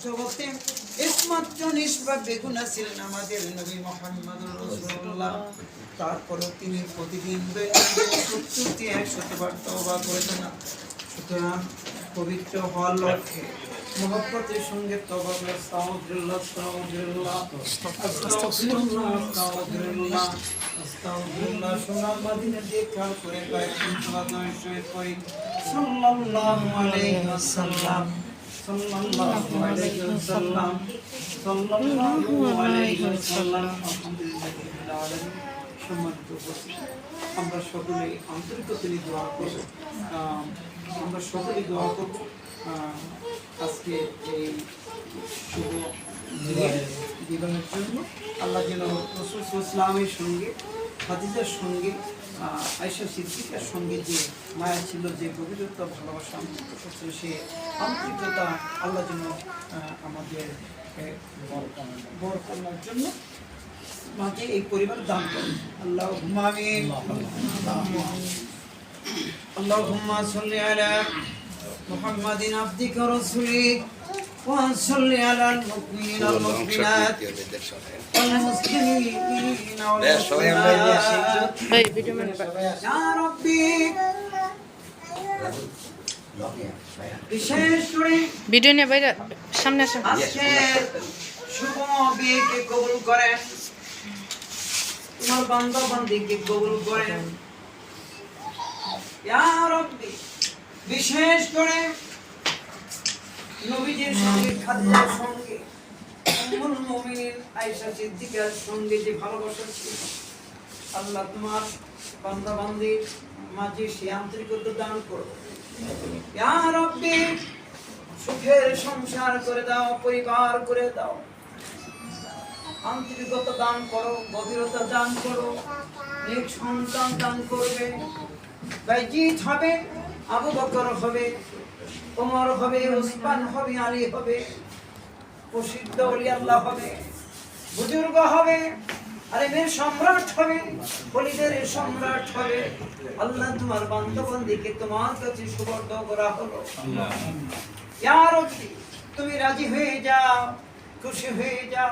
জগতে একমাত্র নিষ্পাপ বেগুনা ছিলেন আমাদের নবী মুহাম্মদুর রাসূলুল্লাহ। তারপরে তিনি প্রতিদিন 70-100 তওবা করেছেন। সুতরাং পবিত্র হওয়ার লক্ষ্যে মহব্বতের সঙ্গে তওবা করে আস্তাগফিরুল্লাহ আস্তাগফিরুল্লাহ আস্তাগফিরুল্লাহ আস্তাগফিরুল্লাহ আস্তাগফিরুল্লাহ সোনার মদিনা দিয়ে খেয়াল করে কয়েকদিন সালাতের সহিত পড়ি সাল্লাল্লাহু আলাইহি ওয়াসাল্লাম সাল্লাল্লাহু আলাইহি ওয়াসাল্লাম সাল্লাল্লাহু আলাইহি ওয়াসাল্লাম। আলহামদুলিল্লাহিল আলামিন। সম্মানিত উপস্থিতি, আমরা সকলেই আন্তরিকতায় দোয়া করব। আমরা সকলেই দোয়া করব আজকে এই শুভ জীবনের জন্য আল্লাহ যেন রাসূল সাল্লাল্লাহু আলাইহি ওয়াসাল্লামের সঙ্গে খাদিজার সঙ্গে আয়েশা সিদ্দিকার সঙ্গে যে মায়া ছিল, যে গভীরতা ভালোবাসা ছিল, সে আন্তরিকতা আল্লাহ যেন আমাদের বরকতার জন্য মাঝে এই পরিবার দান করেন। আল্লাহুম্মা আমিন। আল্লাহুম্মা সাল্লি আলা মুহাম্মাদিন আবদিকা রাসূলিক ওয়া সাল্লি আলাল মুমিনিনা ওয়াল মুমিনাত ওয়াল মুসলিমিনা ওয়াল মুসলিমাত। ভাই ভিডিও মানে ইয়া রাব্বি বিশেষ করে ভিডিও নিয়ে বাইরে সামনে আসেন। আজকে শুভ বিয়েকে কবুল করেন, তোমার বান্দা বান্দীকে কবুল করেন ইয়া রাব্বি। বিশেষ করে নবীজির সঙ্গে খাদিজার সঙ্গে উম্মুল মুমিনিন আয়েশা সিদ্দিকার সঙ্গে যে ভালোবাসা ছিল, আল্লাহ তোমার বান্দা বান্দীর মাঝে সে আন্তরিকতা দান করো ইয়া রাব্বি। সুখের সংসার করে দাও, পরিবার করে দাও, আন্তরিকতা দান করো, গভীরতা দান করো, নেক সন্তান দান করবে। বাইজিৎ হবে, আবু বকর হবে, ওমর হবে, ওসমান হবে, আলী হবে, প্রসিদ্ধ ওলি আল্লাহ হবে, বুজুর্গ হবে, আলেমের সম্রাট হবে, ওলিদের সম্রাট হবে। আল্লাহ তোমার বান্দা-বান্দীকে তোমার কাছে সুবর্দ করা হলো। ইয়া রাব্বি, তুমি রাজি হয়ে যাও, খুশি হয়ে যাও।